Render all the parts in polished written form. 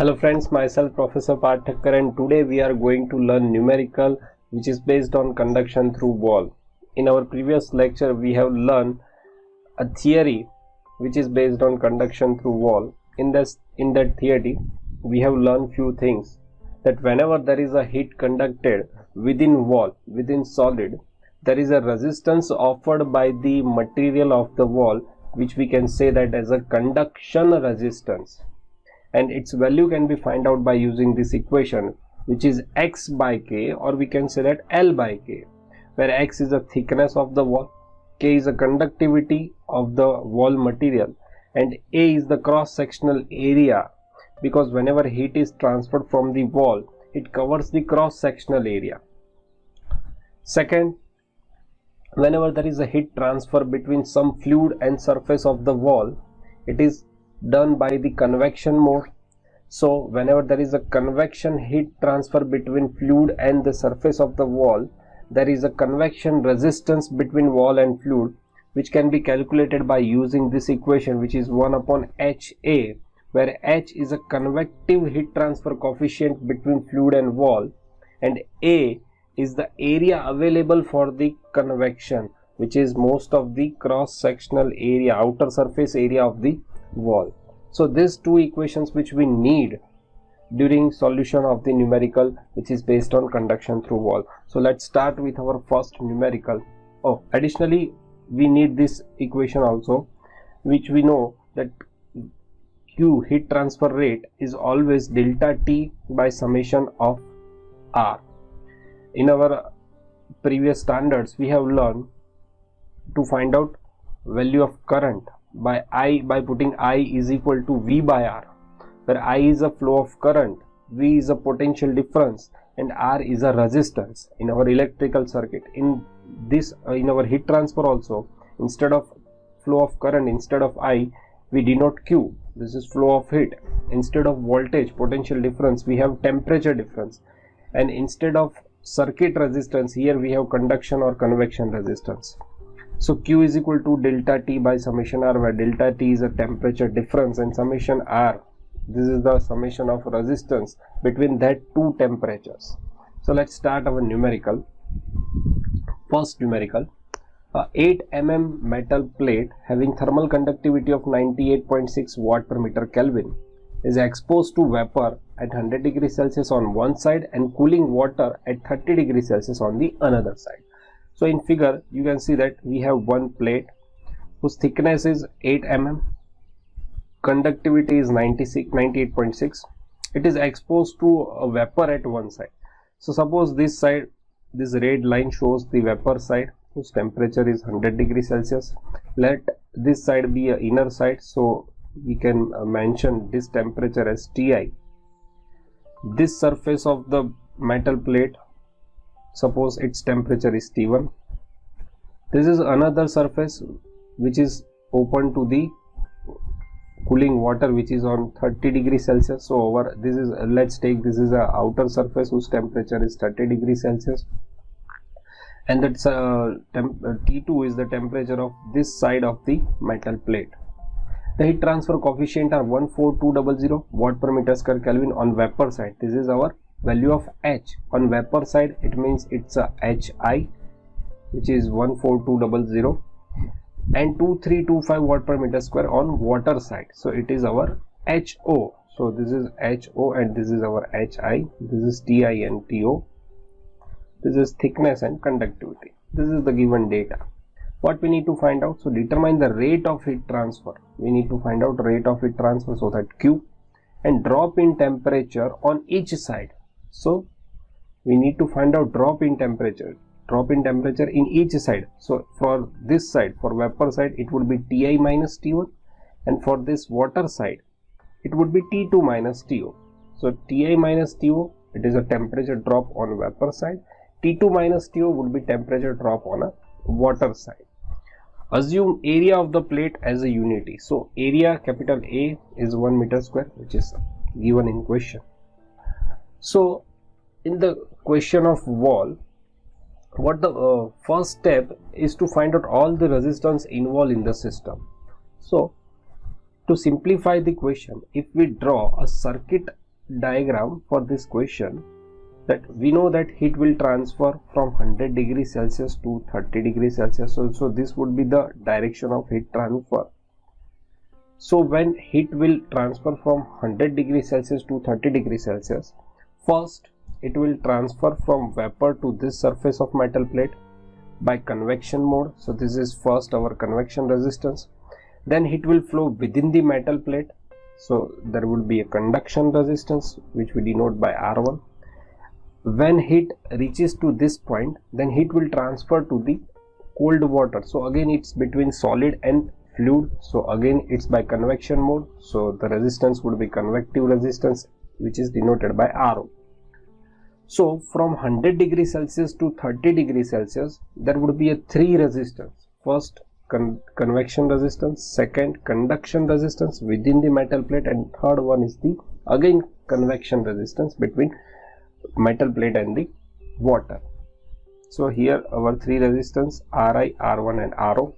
Hello friends, myself Professor Pathakar, and today we are going to learn numerical, which is based on conduction through wall. In our previous lecture we have learned a theory which is based on conduction through wall. In that theory we have learned few things, that whenever there is a heat conducted within wall, within solid, there is a resistance offered by the material of the wall, which we can say that as a conduction resistance, and its value can be found out by using this equation, which is x by k, or we can say that L by k, where x is the thickness of the wall, k is the conductivity of the wall material, and A is the cross sectional area, because whenever heat is transferred from the wall, it covers the cross sectional area. Second, whenever there is a heat transfer between some fluid and surface of the wall, it is done by the convection mode. So whenever there is a convection heat transfer between fluid and the surface of the wall, there is a convection resistance between wall and fluid, which can be calculated by using this equation, which is 1 upon HA, where H is a convective heat transfer coefficient between fluid and wall, and A is the area available for the convection, which is most of the cross sectional area, outer surface area of the wall. So these two equations which we need during solution of the numerical, which is based on conduction through wall. So let's start with our first numerical. Additionally we need this equation also, which we know that Q, heat transfer rate, is always delta T by summation of R. In our previous standards we have learned to find out value of current by putting I is equal to V by R, where I is a flow of current, V is a potential difference, and R is a resistance in our electrical circuit. In our heat transfer also, instead of flow of current, instead of I, we denote Q, this is flow of heat. Instead of voltage, potential difference, we have temperature difference, and instead of circuit resistance, here we have conduction or convection resistance. So Q is equal to delta T by summation R, where delta T is a temperature difference and summation R, this is the summation of resistance between that two temperatures. So let's start our numerical. First numerical, a 8 mm metal plate having thermal conductivity of 98.6 watt per meter Kelvin is exposed to vapor at 100 degrees Celsius on one side and cooling water at 30 degrees Celsius on the another side. So in figure you can see that we have one plate whose thickness is 8 mm, conductivity is 98.6. It is exposed to a vapor at one side. So suppose this side, this red line shows the vapor side whose temperature is 100 degrees Celsius. Let this side be an inner side, so we can mention this temperature as Ti. This surface of the metal plate, suppose its temperature is T1. This is another surface which is open to the cooling water, which is on 30 degrees Celsius. So over this is, let's take this is a outer surface whose temperature is 30 degrees Celsius, and that T2 is the temperature of this side of the metal plate. The heat transfer coefficient are 14200 watt per meter square Kelvin on vapor side. This is our value of H. On vapor side it means it's a HI, which is 14200, and 2325 watt per meter square on water side, so it is our HO. So this is HO and this is our HI, this is TI and TO, this is thickness and conductivity. This is the given data. What we need to find out? So determine the rate of heat transfer. We need to find out rate of heat transfer, so that Q, and drop in temperature on each side. So we need to find out drop in temperature in each side. So for this side, for vapor side, it would be Ti minus T1, and for this water side it would be T2 minus TO. So Ti minus TO, it is a temperature drop on vapor side. T2 minus TO would be temperature drop on a water side. Assume area of the plate as a unity. So area, capital A, is 1 meter square, which is given in question. So in the question of wall, what the first step is to find out all the resistance involved in the system. So to simplify the question, if we draw a circuit diagram for this question, that we know that heat will transfer from 100 degrees Celsius to 30 degrees Celsius. So this would be the direction of heat transfer. So when heat will transfer from 100 degrees Celsius to 30 degrees Celsius, first it will transfer from vapor to this surface of metal plate by convection mode. So this is first our convection resistance. Then heat will flow within the metal plate. So there would be a conduction resistance, which we denote by R1. When heat reaches to this point, then heat will transfer to the cold water. So again it's between solid and fluid. So again it's by convection mode. So the resistance would be convective resistance, which is denoted by Rho. So from 100 degrees Celsius to 30 degrees Celsius, there would be a three resistance. First, convection resistance, second, conduction resistance within the metal plate, and third one is the again convection resistance between metal plate and the water. So here our three resistance Ri, R1 and Ro.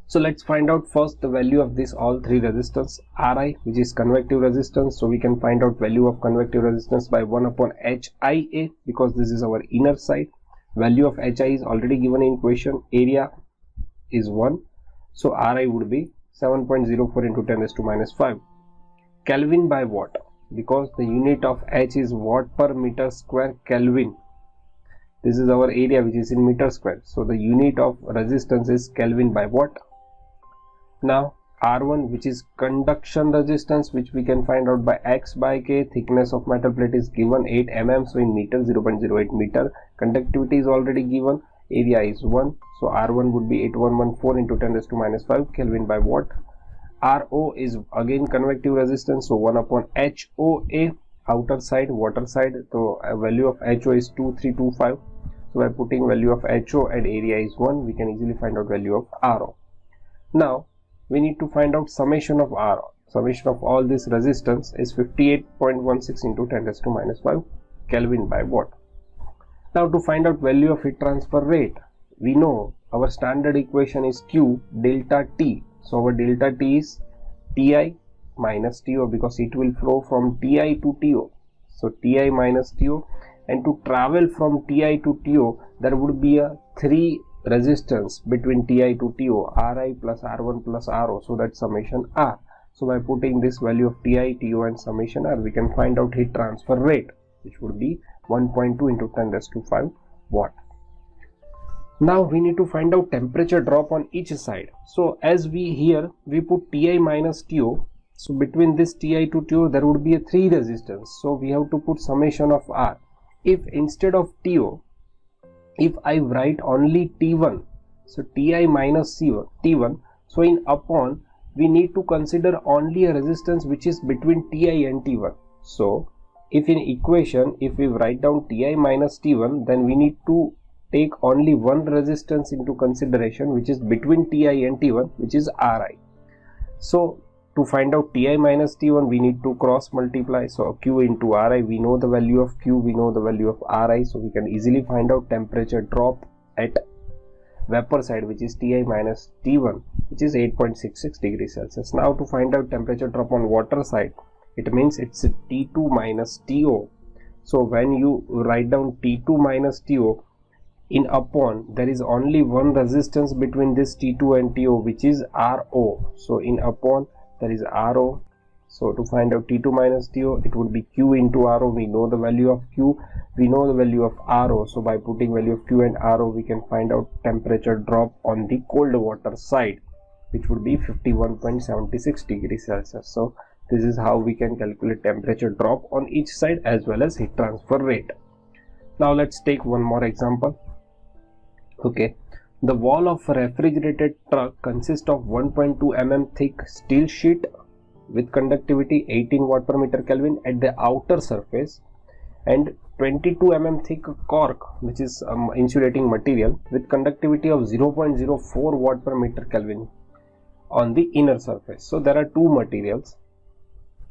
So let's find out first the value of this all three resistance. Ri, which is convective resistance, so we can find out value of convective resistance by 1 upon HIA, because this is our inner side. Value of HI is already given in question. Area is 1, so Ri would be 7.04 into 10 raised to minus 5 Kelvin by watt, because the unit of H is watt per meter square Kelvin. This is our area, which is in meter square, so the unit of resistance is Kelvin by watt. Now R1, which is conduction resistance, which we can find out by X by K. Thickness of metal plate is given 8 mm, so in meter 0.08 meter. Conductivity is already given. Area is 1, so R1 would be 8114 into 10 raised to minus 5 Kelvin by watt. Ro is again convective resistance, so 1 upon HOA, outer side, water side. So a value of HO is 2325. So by putting value of HO and area is 1, we can easily find out value of Ro. Now we need to find out summation of Ro. Summation of all this resistance is 58.16 into 10 raised to minus 5 Kelvin by watt. Now to find out value of heat transfer rate, we know our standard equation is Q delta T. So our delta T is Ti minus To, because it will flow from Ti to To. So Ti minus To, and to travel from Ti to To, there would be a three resistance between Ti to To, Ri plus R1 plus Ro, so that's summation R. So by putting this value of Ti, To and summation R, we can find out heat transfer rate, which would be 1.2 into 10 raised to 5 watt. Now we need to find out temperature drop on each side. So as we put Ti minus To, so between this Ti to To there would be a three resistance, so we have to put summation of R. If instead of To, if I write only T1, so Ti minus T1, so in upon we need to consider only a resistance which is between Ti and T1. So if in equation, if we write down Ti minus T1, then we need to take only one resistance into consideration, which is between Ti and T1, which is Ri. So to find out Ti minus T1, we need to cross multiply. So Q into Ri, we know the value of Q, we know the value of Ri, so we can easily find out temperature drop at vapor side, which is Ti minus T1, which is 8.66 degrees Celsius. Now to find out temperature drop on water side, it means it's T2 minus To. So when you write down T2 minus To, in upon there is only one resistance between this T2 and To, which is Ro. So in upon there is Ro. So to find out T2 minus To, it would be Q into Ro. We know the value of Q, we know the value of Ro. So by putting value of Q and Ro, we can find out temperature drop on the cold water side, which would be 51.76 degrees Celsius. So this is how we can calculate temperature drop on each side as well as heat transfer rate. Now let's take one more example. Okay, the wall of a refrigerated truck consists of 1.2 mm thick steel sheet with conductivity 18 watt per meter Kelvin at the outer surface, and 22 mm thick cork, which is insulating material with conductivity of 0.04 watt per meter Kelvin on the inner surface. So there are two materials,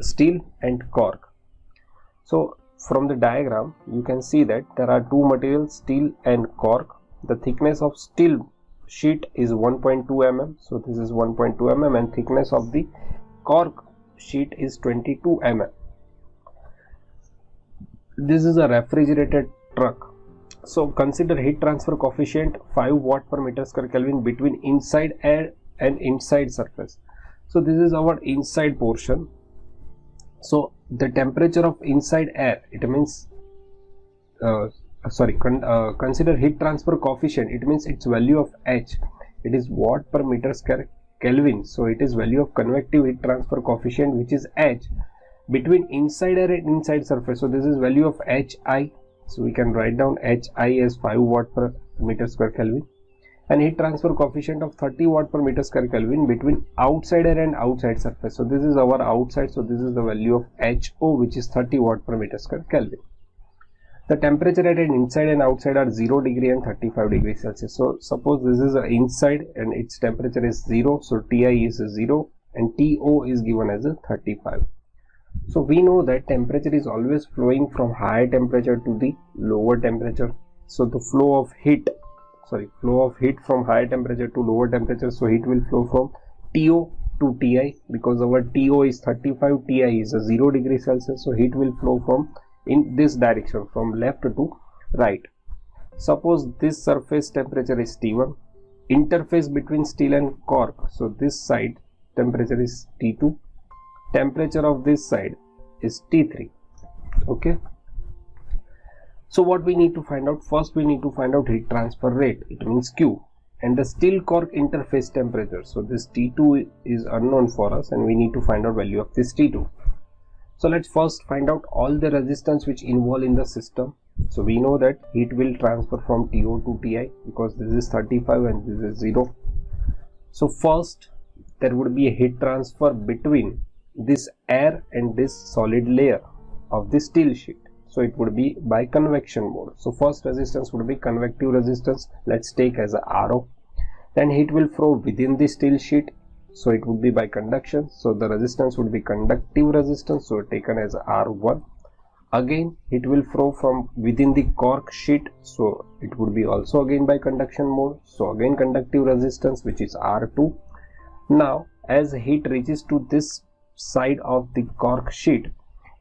steel and cork. So from the diagram you can see that there are two materials, steel and cork. The thickness of steel sheet is 1.2 mm, so this is 1.2 mm, and thickness of the cork sheet is 22 mm. this is a refrigerated truck. So consider heat transfer coefficient 5 watt per meter square Kelvin between inside air and inside surface. So this is our inside portion. So the temperature of inside air, it means consider heat transfer coefficient, it means its value of H, it is watt per meter square Kelvin. So it is value of convective heat transfer coefficient, which is H, between inside air and inside surface. So this is value of HI. So we can write down HI as 5 watt per meter square Kelvin, and heat transfer coefficient of 30 watt per meter square Kelvin between outside air and outside surface. So this is our outside. So this is the value of HO, which is 30 watt per meter square Kelvin. The temperature at inside and outside are 0 degree and 35 degrees Celsius. So suppose this is inside and its temperature is 0. So Ti is 0 and TO is given as a 35. So we know that temperature is always flowing from higher temperature to the lower temperature. So the flow of heat from higher temperature to lower temperature. So heat will flow from TO to Ti, because our TO is 35, Ti is 0 degree Celsius. So heat will flow from in this direction, from left to right. Suppose this surface temperature is T1, interface between steel and cork. So this side temperature is T2. Temperature of this side is T3. Okay. So what we need to find out? First we need to find out heat transfer rate, it means Q, and the steel cork interface temperature. So this T2 is unknown for us and we need to find out value of this T2. So let's first find out all the resistance which involved in the system. So we know that heat will transfer from TO to Ti because this is 35 and this is 0. So first there would be a heat transfer between this air and this solid layer of the steel sheet. So it would be by convection mode. So first resistance would be convective resistance. Let's take as a RO. Then heat will flow within the steel sheet. So it would be by conduction. So the resistance would be conductive resistance. So taken as R1. Again heat will flow from within the cork sheet. So it would be also again by conduction mode. So again conductive resistance, which is R2. Now as heat reaches to this side of the cork sheet,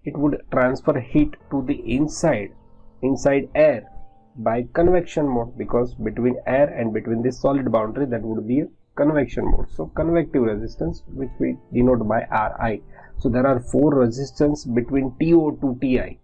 it would transfer heat to the inside air by convection mode, because between air and between this solid boundary, that would be a convection mode. So convective resistance, which we denote by Ri. So there are 4 resistance between TO to Ti: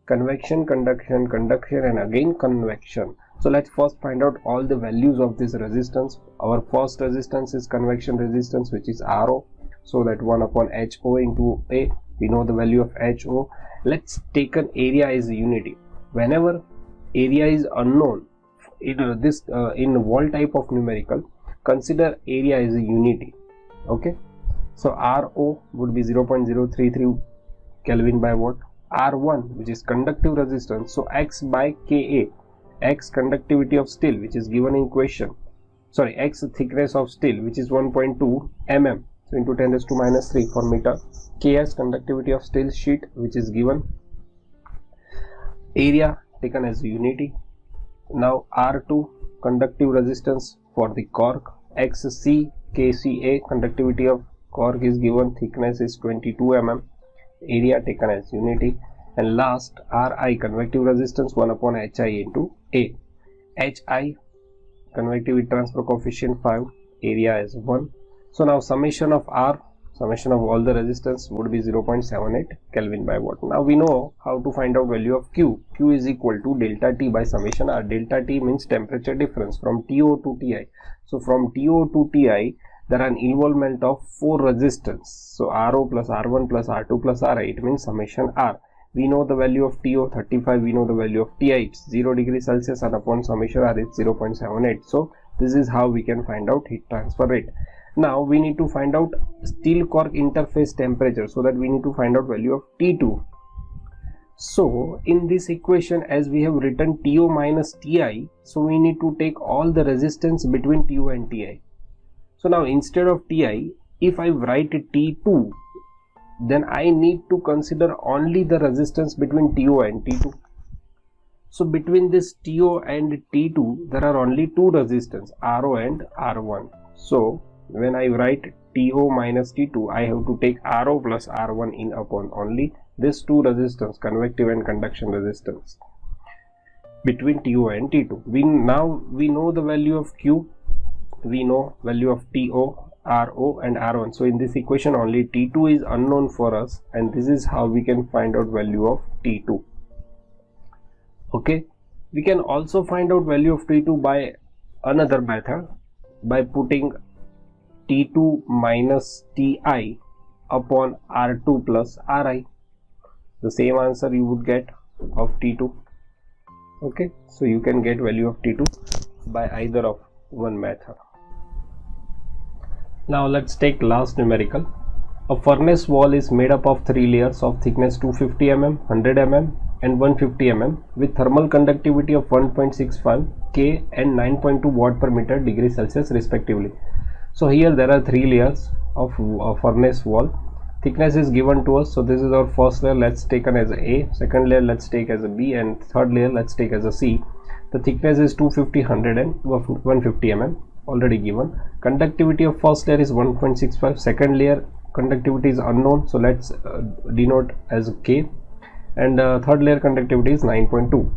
convection, conduction, conduction, and again convection. So let's first find out all the values of this resistance. Our first resistance is convection resistance, which is Ro. So that 1 upon HO into A, we know the value of HO. Let's take an area as a unity. Whenever area is unknown in wall type of numerical, consider area as a unity. Okay. So Ro would be 0.033 Kelvin by watt. R1, which is conductive resistance, so X by Ka, X conductivity of steel, which is given in question. Sorry, X thickness of steel, which is 1.2 mm. So into 10 raised to minus 3 for meter. Ks conductivity of steel sheet, which is given. Area taken as unity. Now R2 conductive resistance for the cork. Xc Kca conductivity of cork is given. Thickness is 22 mm. Area taken as unity. And last Ri convective resistance 1 upon Hi into A. Hi convective transfer coefficient 5. Area is 1. So now summation of R, summation of all the resistance would be 0.78 Kelvin by watt. Now we know how to find out value of Q. Q is equal to delta T by summation R. Delta T means temperature difference from TO to Ti. So from TO to Ti, there are an involvement of 4 resistance. So Ro plus R1 plus R2 plus Ri, it means summation R. We know the value of TO 35, we know the value of Ti, it's 0 degree Celsius, and upon summation R it's 0.78. So this is how we can find out heat transfer rate. Now we need to find out steel cork interface temperature, so that we need to find out value of T2. So in this equation, as we have written TO minus Ti, so we need to take all the resistance between TO and Ti. So now instead of Ti, if I write T2, then I need to consider only the resistance between TO and T2. So between this TO and T2, there are only 2 resistance, Ro and R1. So when I write TO minus T2, I have to take Ro plus R1 in upon only these two resistance, convective and conduction resistance, between TO and T2. We know the value of Q, we know value of TO, RO and R1. So in this equation only T2 is unknown for us, and this is how we can find out value of T2. Okay, we can also find out value of T2 by another method, by putting T2 minus Ti upon R2 plus Ri. The same answer you would get of T2. Okay, so you can get value of T2 by either of one method. Now let's take last numerical. A furnace wall is made up of 3 layers of thickness 250 mm, 100 mm and 150 mm with thermal conductivity of 1.65 K and 9.2 watt per meter degree Celsius respectively. So here there are 3 layers of furnace wall. Thickness is given to us, so this is our first layer, let's take as A, second layer let's take as a B, and third layer let's take as a C. The thickness is 250, 100 and 150 mm already given. Conductivity of first layer is 1.65, second layer conductivity is unknown, so let's denote as K, and third layer conductivity is 9.2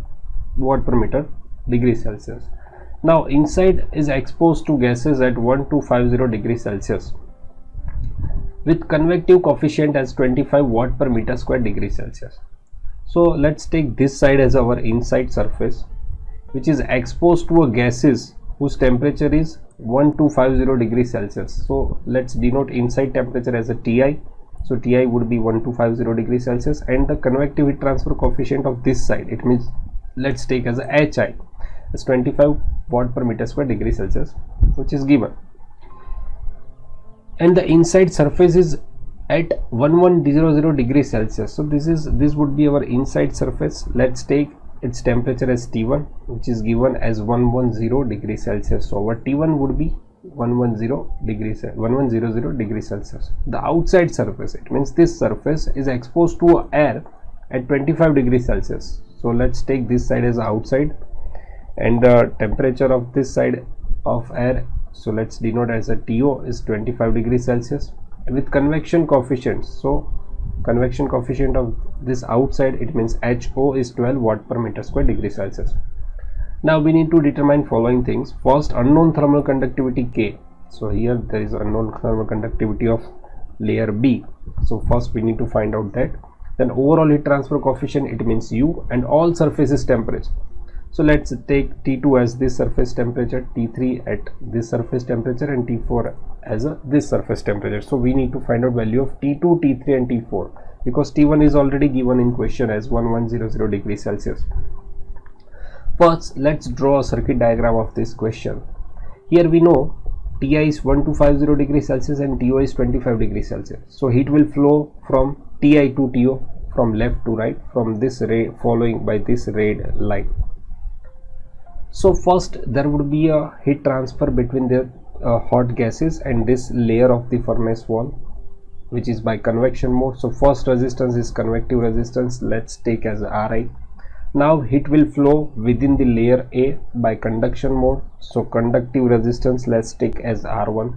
watt per meter degree Celsius. Now inside is exposed to gases at 1250 degrees Celsius with convective coefficient as 25 watt per meter square degree Celsius. So let's take this side as our inside surface, which is exposed to a gases whose temperature is 1250 degrees Celsius. So let's denote inside temperature as a Ti. So Ti would be 1250 degrees Celsius, and the convective heat transfer coefficient of this side, it means let's take as a Hi, as 25 watt per meter square degree Celsius, which is given. And the inside surface is at 1100 degrees Celsius. So this would be our inside surface. Let's take its temperature as T1, which is given as 110 degrees Celsius. So our T1 would be 1100 degrees Celsius. The outside surface, it means this surface is exposed to air at 25 degrees Celsius. So let's take this side as outside, and the temperature of this side of air, so let's denote as a TO, is 25 degrees Celsius with convection coefficient. So convection coefficient of this outside, it means HO, is 12 watt per meter square degree Celsius. Now we need to determine following things. First, unknown thermal conductivity K. So here there is unknown thermal conductivity of layer B. So first we need to find out that. Then overall heat transfer coefficient, it means U, and all surfaces temperature. So let's take T2 as this surface temperature, T3 at this surface temperature, and T4 as this surface temperature. So we need to find out value of T2, T3 and T4, because T1 is already given in question as 1100 degrees Celsius. First, let's draw a circuit diagram of this question. Here we know Ti is 1250 degrees Celsius and TO is 25 degrees Celsius. So heat will flow from Ti to TO, from left to right, from this ray following by this red line. So first there would be a heat transfer between the hot gases and this layer of the furnace wall, which is by convection mode. So first resistance is convective resistance, let's take as Ri. Now heat will flow within the layer A by conduction mode, so conductive resistance let's take as R1.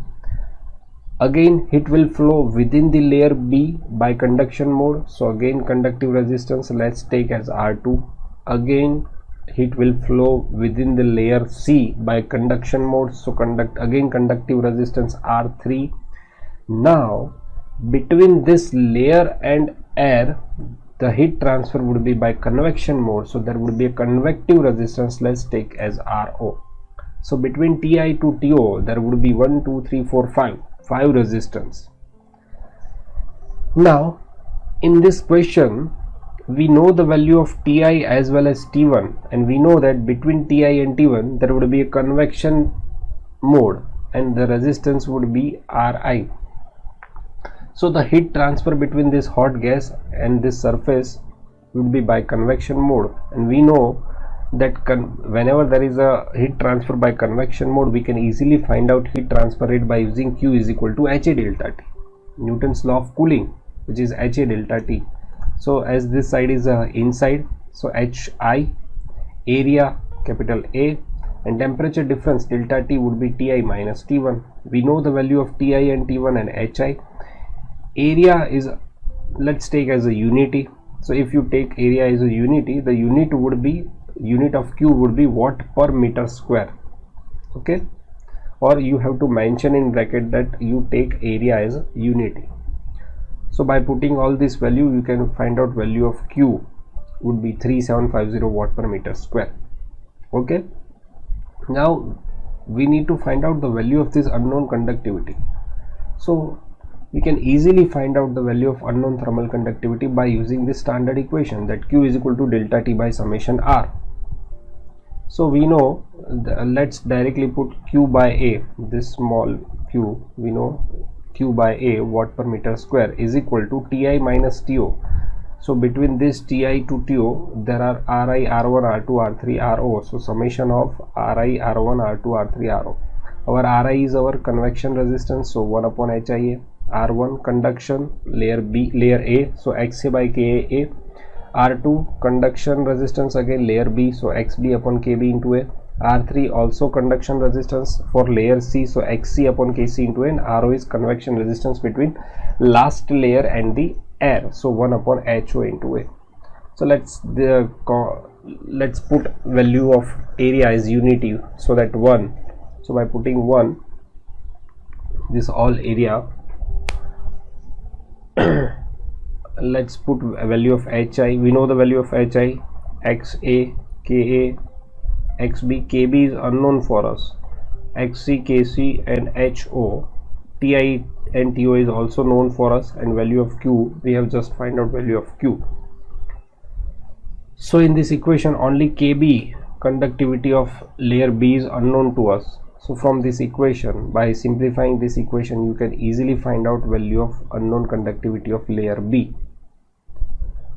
Again heat will flow within the layer B by conduction mode, so again conductive resistance let's take as R2. Again heat will flow within the layer C by conduction mode, so conductive resistance R3. Now between this layer and air, the heat transfer would be by convection mode, so there would be a convective resistance, let's take as RO. So between Ti to TO there would be 1, 2, 3, 4, 5 resistance. Now in this question we know the value of Ti as well as T1, and we know that between Ti and T1 there would be a convection mode and the resistance would be Ri. So the heat transfer between this hot gas and this surface would be by convection mode, and we know that whenever there is a heat transfer by convection mode, we can easily find out heat transfer rate by using Q is equal to HA delta T, Newton's law of cooling, which is HA delta T. So as this side is inside, so HI, area capital A, and temperature difference delta T would be Ti minus T1. We know the value of Ti and T1 and HI. Area is, let's take as a unity, So if you take area as a unity, the unit of Q would be watt per meter square. Okay, or you have to mention in bracket that you take area as a unity. So by putting all this value, you can find out value of Q would be 3750 watt per meter square. Okay, now we need to find out the value of this unknown conductivity. So we can easily find out the value of unknown thermal conductivity by using this standard equation, that Q is equal to delta T by summation R. So we know, let's directly put Q by A, this small q, we know Q by A, watt per meter square, is equal to Ti minus To. So between this Ti to To, there are Ri, R1, R2, R3, Ro. So summation of Ri, R1, R2, R3, Ro. Our Ri is our convection resistance, so 1 upon HIA. R1 conduction, layer A, so XA by KA. R2 conduction resistance, again layer B, so XB upon KB into A. R3 also conduction resistance for layer C, so XC upon KC into A. And RO is convection resistance between last layer and the air, so 1 upon HO into A. So let's put value of area as unity, so that 1. So by putting 1, this all area, let's put a value of HI. We know the value of HI, XA, KA, XB, KB is unknown for us, XC, KC and HO, TI and TO is also known for us, and value of Q, we have just find out value of Q. So in this equation, only KB, conductivity of layer B, is unknown to us. So from this equation, by simplifying this equation, you can easily find out value of unknown conductivity of layer B.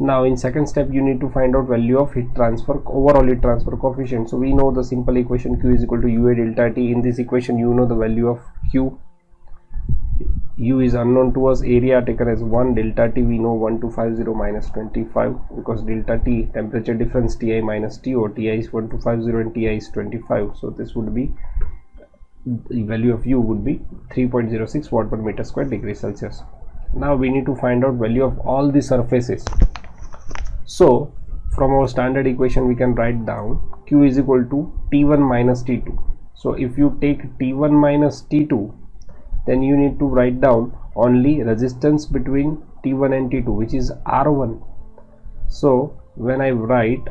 Now in second step, you need to find out value of heat transfer, overall heat transfer coefficient. So we know the simple equation, Q is equal to UA delta T. In this equation, you know the value of Q. U is unknown to us, area taken as 1, delta T we know 1250 minus 25, because delta T, temperature difference, Ti minus To, Ti is 1250 and Ti is 25. So this would be, the value of U would be 3.06 watt per meter square degree Celsius. Now we need to find out value of all the surfaces. So from our standard equation, we can write down Q is equal to T1 minus T2. So if you take T1 minus T2, then you need to write down only resistance between T1 and T2, which is R1. So when I write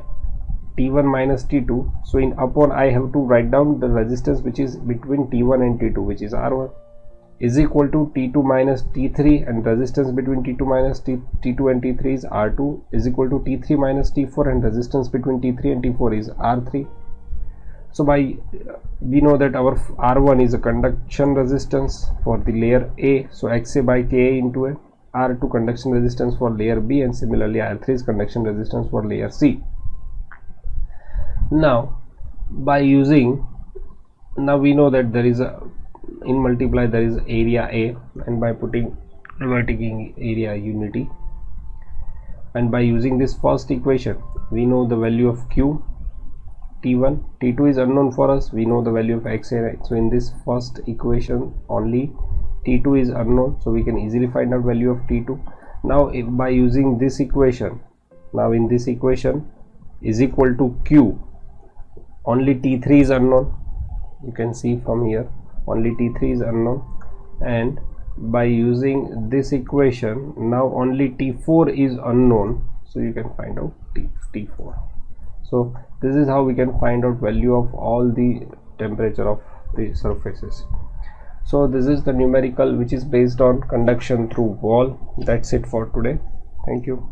T1 minus T2, so in upon I have to write down the resistance which is between T1 and T2, which is R1, is equal to T2 minus T3, and resistance between T2 minus T2 and T3 is R2, is equal to T3 minus T4, and resistance between T3 and T4 is R3. So we know that our R1 is a conduction resistance for the layer A, so XA by KA into A. R2 conduction resistance for layer B, and similarly R3 is conduction resistance for layer C. Now by using, now we know that there is a, in multiply there is area A, and by putting taking area unity, and by using this first equation, we know the value of Q, T1, T2 is unknown for us, we know the value of XA. So in this first equation, only T2 is unknown, so we can easily find out value of T2. Now if by using this equation, now in this equation is equal to Q, only T3 is unknown, you can see from here only T3 is unknown, and by using this equation, now only T4 is unknown, so you can find out T4. So this is how we can find out value of all the temperature of the surfaces. So this is the numerical which is based on conduction through wall. That's it for today. Thank you.